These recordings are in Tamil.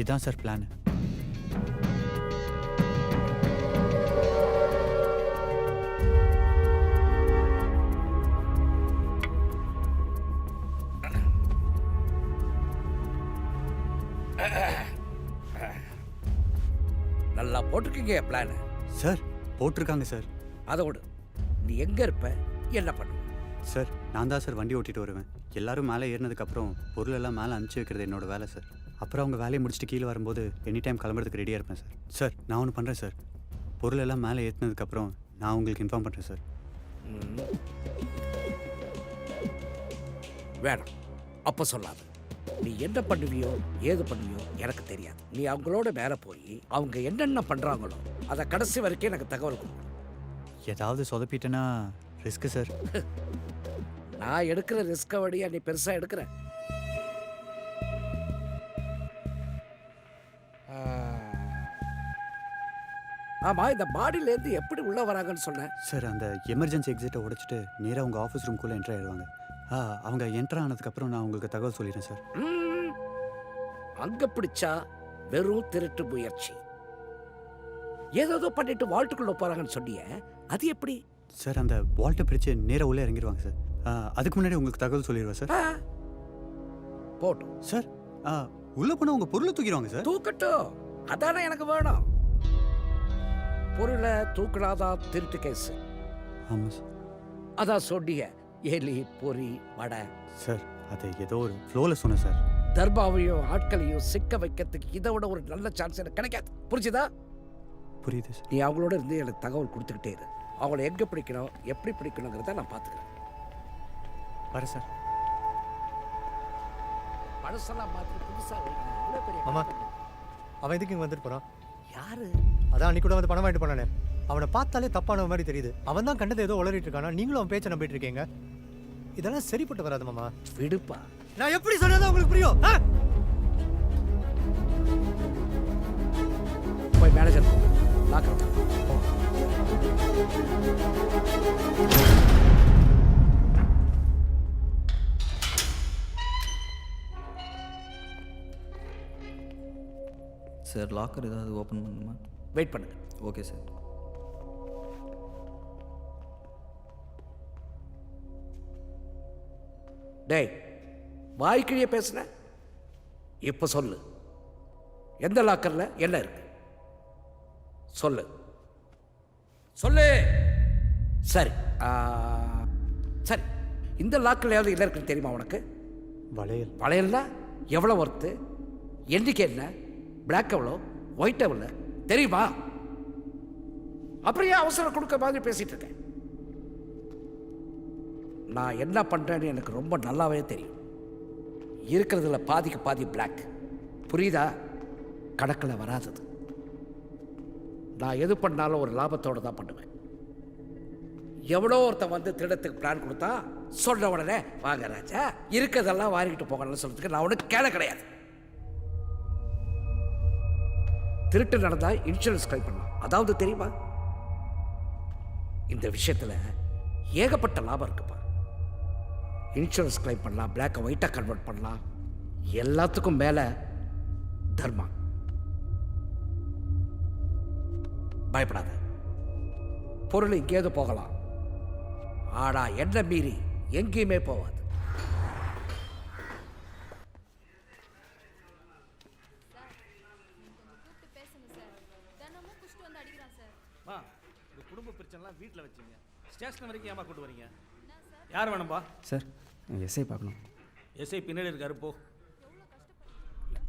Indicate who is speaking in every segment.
Speaker 1: இதான் சார் பிளான்.
Speaker 2: நல்லா போட்டிருக்கீங்க பிளான்.
Speaker 1: சார் போட்டிருக்காங்க சார்.
Speaker 2: அதோடு நீ எங்கே இருப்ப, என்ன பண்ணுவ?
Speaker 1: சார் நான் தான் சார் வண்டி ஓட்டிட்டு வருவேன். எல்லாரும் மேலே ஏறினதுக்கப்புறம் பொருள் எல்லாம் மேலே அனுப்பிச்சி வைக்கிறது என்னோட வேலை சார். அப்புறம் அவங்க வேலையை முடிச்சுட்டு கீழே வரும்போது எனி டைம் கிளம்புறதுக்கு ரெடியாக இருப்பேன் சார். சார் நான் ஒன்று பண்ணுறேன் சார். பொருள் எல்லாம் மேலே ஏற்றினதுக்கப்புறம் நான் உங்களுக்கு இன்ஃபார்ம் பண்ணுறேன் சார்.
Speaker 2: வேணாம், அப்போ சொல்லாது. நீ என்ன பண்ணுவியோ ஏது பண்ணுவியோ எனக்கு தெரியாது. நீ அவங்களோட மேலே போய் அவங்க என்னென்ன பண்ணுறாங்களோ அதை கடைசி வரைக்கும் எனக்கு தகவல் கொடுக்கணும்.
Speaker 1: ஏதாவது சொதப்பிட்டேன்னா ரிஸ்க்கு சார்.
Speaker 2: நான் எடுக்கிற ரிஸ்கை வழியா நீ பெருசாக எடுக்கிற. ஆமாம், இந்த பாடியிலேருந்து எப்படி உள்ளே வராங்கன்னு சொன்னேன்
Speaker 1: சார். அந்த எமர்ஜென்சி எக்ஸிட்டை உடைச்சிட்டு நேராக உங்கள் ஆஃபீஸ் ரூம்குள்ளே என்ட்ரு ஆயிடுவாங்க. அவங்க என்ட்ரு ஆனதுக்கப்புறம் நான் உங்களுக்கு தகவல் சொல்லிடுறேன் சார்.
Speaker 2: அங்கே பிடிச்சா வெறும் திருட்டு முயற்சி. ஏதோ பண்ணிட்டு வால்ட்டுக்குள்ளே போகிறாங்கன்னு சொன்னியே, அது எப்படி?
Speaker 1: சார் அந்த வால்ட்டை பிரித்து நேராக உள்ளே இறங்கிடுவாங்க சார். அதுக்கு முன்னாடி உங்களுக்கு தகவல் சொல்லிடுவேன் சார்.
Speaker 2: போட்டும்
Speaker 1: சார். உள்ளே போனால் உங்கள் பொருளை தூக்கிடுவாங்க சார்.
Speaker 2: தூக்கட்டும், அதானே எனக்கு வேணும். பொருளை தூக்கினாதான் திருட்டு கேஸ்.
Speaker 1: ஆமாம் சார்.
Speaker 2: அதான் சொன்னிய எலி பொறி வடை.
Speaker 1: சார் அது ஏதோ ஒரு ஃப்ளோவில் சொன்னேன் சார்.
Speaker 2: தர்பாவையும் ஆட்களையும் சிக்க வைக்கிறதுக்கு இதை விட ஒரு நல்ல சான்ஸ் எனக்கு கிடைக்காது. புரிஞ்சுதா?
Speaker 1: புரியுது சார்.
Speaker 2: நீ அவங்களோட இருந்து எனக்கு தகவல் கொடுத்துக்கிட்டே இரு. அவங்கள எங்கே பிடிக்கணும் எப்படி பிடிக்கணுங்கிறத நான் பார்த்துக்கிறேன்.
Speaker 1: வர சார்.
Speaker 2: பழசெல்லாம் பார்த்துட்டு புதுசாக இவ்வளோ பெரிய
Speaker 3: ஆமா, அவன் எதுக்கு இங்கே வந்துட்டு போகிறான்?
Speaker 2: யாரு?
Speaker 3: அதான் அன்னைக்கு கூட வந்து பணம் வாங்கிட்டு போனானே, அவனை பார்த்தாலே தப்பான மாதிரி தெரியுது. அவன் தான் கண்டதை ஏதோ உளறிட்டு இருக்கானா, நீங்களும் அவன் பேச்சை நம்பிட்டு இருக்கீங்க. இதெல்லாம் சரிப்பட்டு வராது மாமா.
Speaker 2: விடுப்பா.
Speaker 3: நான் எப்படி சொன்னதா உங்களுக்கு புரியும்?
Speaker 2: போய் மேனேஜர் லாக்கர்.
Speaker 4: சார் லாக்கர் ஏதாவது ஓப்பன் பண்ணணுமா?
Speaker 2: வெயிட் பண்ணுங்க.
Speaker 4: Okay sir.
Speaker 2: டேய், வாய்க்கிழியே பேசுன. இப்போ சொல்லு, எந்த லாக்கர்ல என்ன இருக்கு? சொல்லு சொல்லு. சரி சரி, இந்த லாக்கர்லையாவது என்ன இருக்குன்னு தெரியுமா உனக்கு?
Speaker 1: வளையல்.
Speaker 2: வளையல்னா எவ்வளோ ஒர்த்து, எண்ணிக்கை என்ன, பிளாக் எவ்வளோ, ஒயிட் எவ்வளோ தெரியுமா? அப்புறம் ஏன் அவசரம் கொடுக்க மாதிரி பேசிட்டு இருக்கேன்? நான் என்ன பண்ணுறேன்னு எனக்கு ரொம்ப நல்லாவே தெரியும். இருக்கிறதுல பாதிக்கு பாதி பிளாக். புரியுதா? கணக்கில் வராதது. நான் எது பண்ணாலும் ஒரு லாபத்தோடு தான் பண்ணுவேன். எவ்வளோ ஒருத்தன் வந்து திருடத்துக்கு பிளான் கொடுத்தா சொன்ன உடனே வாங்க ராஜா இருக்கிறதெல்லாம் வாரிக்கிட்டு போகணும்னு சொல்றதுக்கு நான் ஒன்றும் கேள கிடையாது. திருட்டு நடந்தால் இன்சூரன்ஸ் கிளைம் பண்ணலாம். அதாவது தெரியுமா, இந்த விஷயத்தில் ஏகப்பட்ட லாபம் இருக்குப்பா. இன்சூரன்ஸ் கிளைம் பண்ணலாம், பிளாக்கை ஒயிட்டாக கன்வெர்ட் பண்ணலாம், எல்லாத்துக்கும் மேலே தர்மா. பயப்படாத, பொருள் இங்கேது போகலாம், ஆனா என்ன மீறி எங்கேயுமே போகாது.
Speaker 5: குடும்ப பிரச்சனைலாம் வீட்டில் வச்சுங்க, ஸ்டேஷன் வரைக்கும் ஏமா கூட்டு வரீங்க? யார் வேணும்பா?
Speaker 4: சார் எஸ்ஐ பார்க்கணும்.
Speaker 5: எஸ்ஐ பின்னாடி இருக்காரு, போ.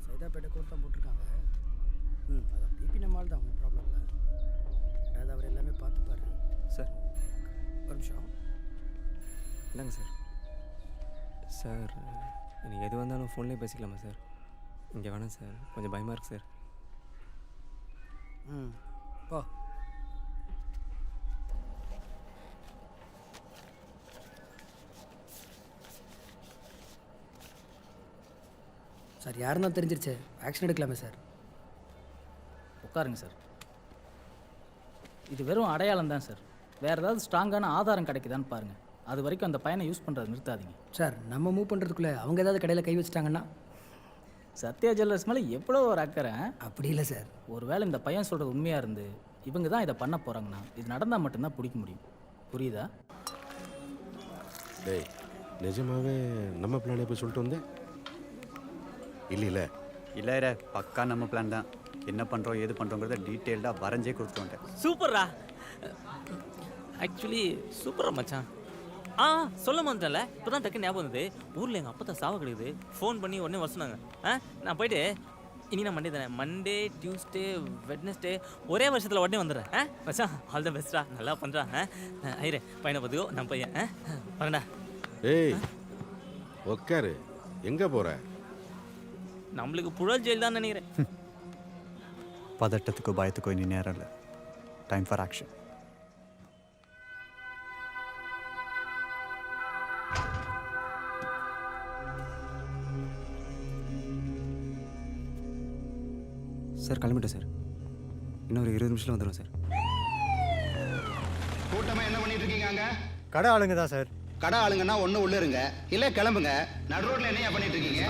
Speaker 6: சைதாப்பேட்டை கோர்ட் தான் போட்டிருக்காங்க. அதான் பிபி நம்மால் தான், ஒன்றும் ப்ராப்ளம் இல்லை. ரெண்டாவது அவர் எல்லாமே பார்த்துப்பாரு.
Speaker 4: சார்
Speaker 6: ஒரு நிமிஷம்.
Speaker 4: இல்லைங்க சார். சார் எனக்கு எது வந்தாலும் ஃபோன்லேயே பேசிக்கலாமா சார்? இங்கே வேணாம் சார், கொஞ்சம் பயமாக இருக்குது சார்.
Speaker 6: போ. சார் யாருன்னா தெரிஞ்சிருச்சு, ஆக்ஷன் எடுக்கலாமே சார்.
Speaker 7: உட்காருங்க சார். இது வெறும் அடையாளம் தான் சார். வேறு ஏதாவது ஸ்ட்ராங்கான ஆதாரம் கிடைக்குதான்னு பாருங்கள். அது வரைக்கும் அந்த பையனை யூஸ் பண்ணுறது நிறுத்தாதீங்க
Speaker 6: சார். நம்ம மூவ் பண்ணுறதுக்குள்ளே அவங்க ஏதாவது கடையில் கை வச்சிட்டாங்கன்னா?
Speaker 7: சத்யா ஜுவல்லர்ஸ் மேலே எவ்வளோ ஒரு அக்கறை.
Speaker 6: அப்படி இல்லை சார்.
Speaker 7: ஒருவேளை இந்த பையன் சொல்கிறது உண்மையாக இருந்து இவங்க தான் இதை பண்ண போகிறாங்கன்னா இது நடந்தால் மட்டும்தான் பிடிக்க முடியும். புரியுதா?
Speaker 8: டேய், நிஜமாவே நம்ம பிளானே போய் சொல்லிட்டு வந்தேன் இல்லை
Speaker 1: இல்லை பக்கா நம்ம பிளான் தான். என்ன பண்ணுறோம் ஏது பண்ணுறோங்கிறத டீட்டெயில்டாக வரைஞ்சே கொடுத்துட்டு வந்துட்டேன்.
Speaker 9: சூப்பர்ரா. ஆக்சுவலி சூப்பரா மச்சான். சொல்ல மாட்டேன்ல, இப்போ தான் டக்கு ஞாபகம் வந்தது. ஊரில் எங்கள் அப்பா தான் சாவ கிடைக்குது. ஃபோன் பண்ணி உடனே வர சொன்னாங்க. நான் போயிட்டு இனி நான் மண்டே தானே, மண்டே டியூஸ்டே வெட்னஸ்டே ஒரே வருஷத்தில் உடனே வந்துடுறேன். மச்சான் ஆல் த பெஸ்ட்டா, நல்லா பண்ணுறா. ஐரே பையனை பார்த்துக்கோ, நம்ம பையன் வரேன்டா.
Speaker 8: ஏய் உக்காரு, எங்கே போகிற?
Speaker 9: நம்மளுக்கு புழல் ஜெயில் தான் நினைக்கிறேன்.
Speaker 1: பதட்டத்துக்கோ பயத்துக்கோ இனி நேரம் இல்லை. Time for action.
Speaker 4: சார் கிளம்பிட்டேன் சார். இன்னும் ஒரு 20 நிமிஷத்தில் வந்துடும் சார்.
Speaker 10: கூட்டமா என்ன பண்ணிட்டு இருக்கீங்க அங்க?
Speaker 3: கடை ஆளுங்க தான் சார்.
Speaker 10: கடை ஆளுங்கன்னா ஒண்ணு உள்ள இருங்க, இல்ல கிளம்புங்க. நடு ரோட்ல என்னையா பண்ணிட்டு இருக்கீங்க?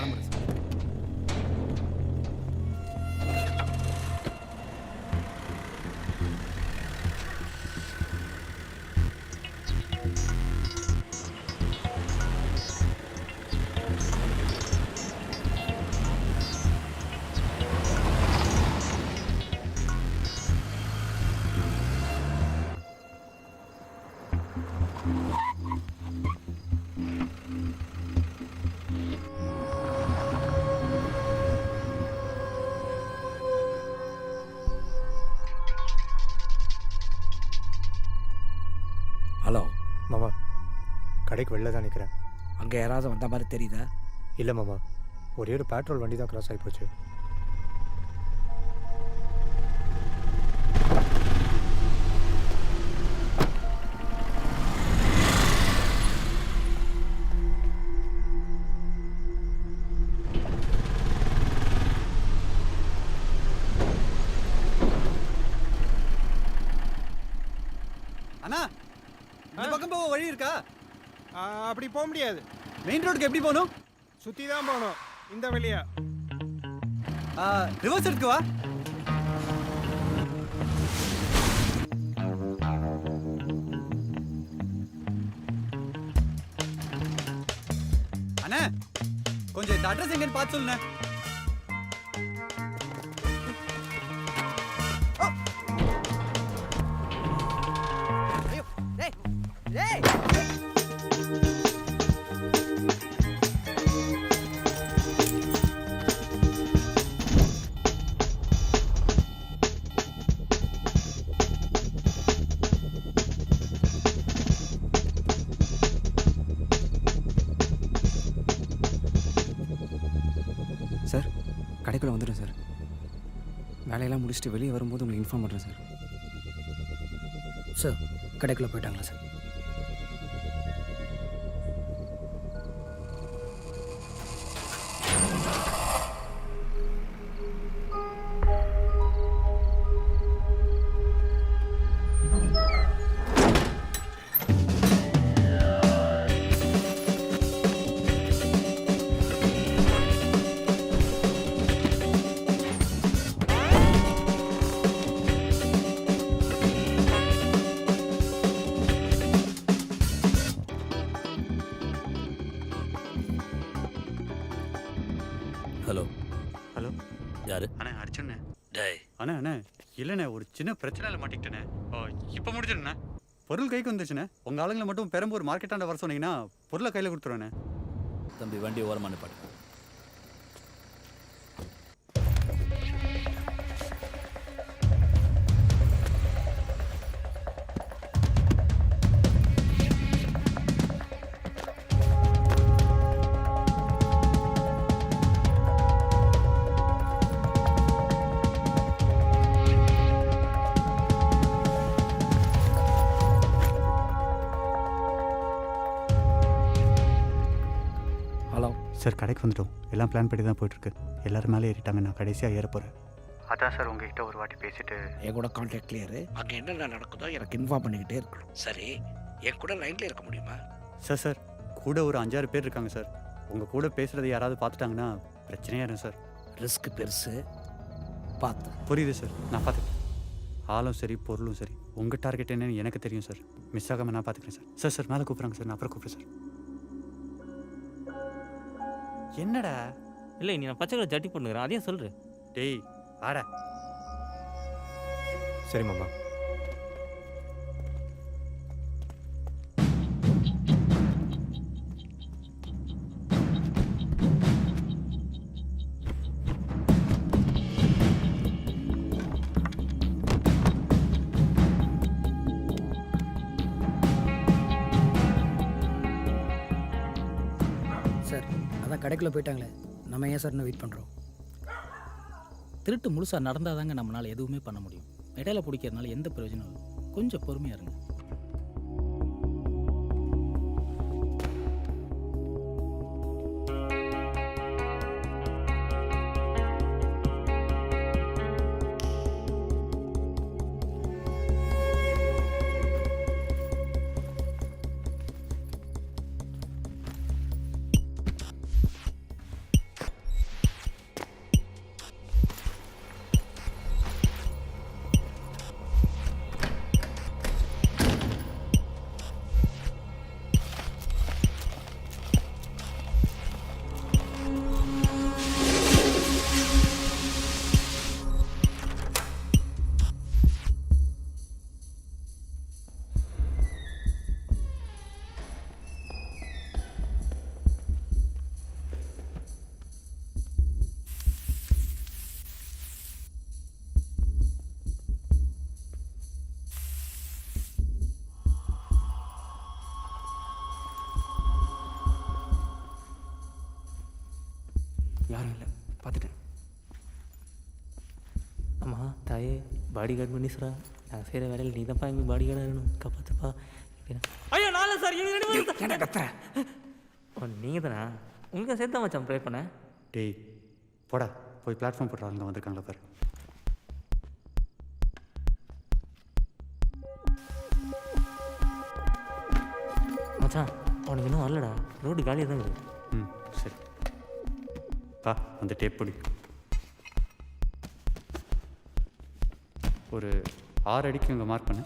Speaker 2: ஹலோ
Speaker 3: மாமா, கடைக்கு வெளில தான் நிற்கிறேன்.
Speaker 2: அங்கே யாராவது வந்த மாதிரி தெரியுதா?
Speaker 3: இல்லை மாமா, ஒரே ஒரு பெட்ரோல் வண்டி தான் கிராஸ் ஆகி போச்சு.
Speaker 1: அண்ணா, இந்த பக்கம் போக வழி இருக்கா?
Speaker 11: அப்படி போக முடியாது.
Speaker 1: மெயின் ரோடுக்கு எப்படி போகணும்?
Speaker 11: சுற்றி தான் போகணும். இந்த வழியா
Speaker 1: ரிவர்ஸ் எடுக்கு வா. அண்ணா, கொஞ்சம் இந்த அட்ரஸ் எங்கன்னு பார்த்து சொல்லுண்ணே.
Speaker 4: சார் கடைக்குள்ளே வந்துடும் சார். வேலையெல்லாம் முடிச்சுட்டு வெளியே வரும்போது உங்களுக்கு இன்ஃபார்ம் பண்ணுறேன் சார்.
Speaker 6: சார் கடைக்குள்ளே போயிட்டாங்களா சார்?
Speaker 9: ஹலோ
Speaker 1: ஹலோ,
Speaker 9: யாரு?
Speaker 1: அண்ணே அர்ஜுண்ணே.
Speaker 9: டேய்
Speaker 1: அண்ணே இல்லைண்ணே, ஒரு சின்ன பிரச்சனையில் மாட்டிக்கிட்டேண்ணே. இப்போ முடிச்சிடுண்ணே. பொருள் கைக்கு வந்துச்சுண்ணே. உங்கள் ஆளுங்களை மட்டும் பெரம்பூர் மார்க்கெட்டாண்ட வர சொன்னீங்கன்னா பொருளை கையில் கொடுத்துருவேண்ணே.
Speaker 9: தம்பி வண்டி ஓரமான பாடு.
Speaker 2: ஹலோ
Speaker 1: சார், கடைக்கு வந்துட்டோம். எல்லாம் பிளான் பண்ணி தான் போயிட்டுருக்கு. எல்லோரும் மேலே ஏறிட்டாங்க. நான் கடைசியாக ஏற போகிறேன். அதான் சார் உங்ககிட்ட ஒரு வாட்டி பேசிட்டு
Speaker 2: என் கூட கான்டாக்ட் கிளியரு. அங்கே என்னென்ன நடக்குதோ எனக்கு இன்ஃபார்ம் பண்ணிக்கிட்டே இருக்கணும். சரி, என் கூட லைன்ல இருக்க முடியுமா?
Speaker 1: சார் கூட ஒரு 5-6 பேர் இருக்காங்க சார். உங்கள் கூட பேசுகிறது யாராவது பார்த்துட்டாங்கன்னா பிரச்சனையாக இருக்கும் சார்.
Speaker 2: ரிஸ்க் பெருசு, பார்த்து.
Speaker 1: புரியுது சார், நான் பார்த்துக்கிறேன். ஆளும் சரி பொருளும் சரி, உங்கள் டார்கெட் என்னன்னு எனக்கு தெரியும் சார். மிஸ் ஆகாமல் நான் பார்த்துக்கிறேன் சார். சார் சார் மேலே கூப்பிட்றாங்க சார், நான் அப்புறம் கூப்பிட்றேன் சார். என்னடா?
Speaker 9: இல்லை நீ நான் பச்சை கலர் ஜட்டி பண்ணுறேன், அதையும் சொல்கிறேன்.
Speaker 1: டேய் வாடா.
Speaker 8: சரி மாமா.
Speaker 6: சார் அதான் கடைக்குள்ளே போயிட்டாங்களே, நம்ம ஏன் சார் இன்னும் வெயிட் பண்ணுறோம்?
Speaker 7: திருட்டு முழுசாக நடந்தால் தாங்க நம்மளால் எதுவுமே பண்ண முடியும். இடையில பிடிக்கிறதுனால எந்த பிரயோஜனம் இல்லை. கொஞ்சம் பொறுமையாக இருங்க.
Speaker 4: யாரும் இல்லை, பார்த்துட்டேன்.
Speaker 9: ஆமாம் தாயே, பாடி கார்டு பண்ணி சொல்கிறா. நான் செய்கிற வேலையில் நீ தான்ப்பா எங்கள் பாடி கார்டாக இருக்கணும், காப்பாற்றுப்பா. ஐயோ நாளை சார்
Speaker 2: என்ன கத்துற?
Speaker 9: ஓ நீங்கள் தானா? உங்களுக்கு சேர்த்து தான் மச்சான் ப்ரே பண்ணேன்.
Speaker 1: டேய் போடா, போய் பிளாட்ஃபார்ம் போடுற ஆளுங்க வந்திருக்காங்களா பாரு.
Speaker 9: மச்சான் அவனுக்கு இன்னும் வரலடா, ரோடு காலியாக தான் இருக்குது.
Speaker 1: ம் சரி பா, அந்த டேப் பொடி. ஒரு 6 அடிக்கு இங்கே மார்க் பண்ணு.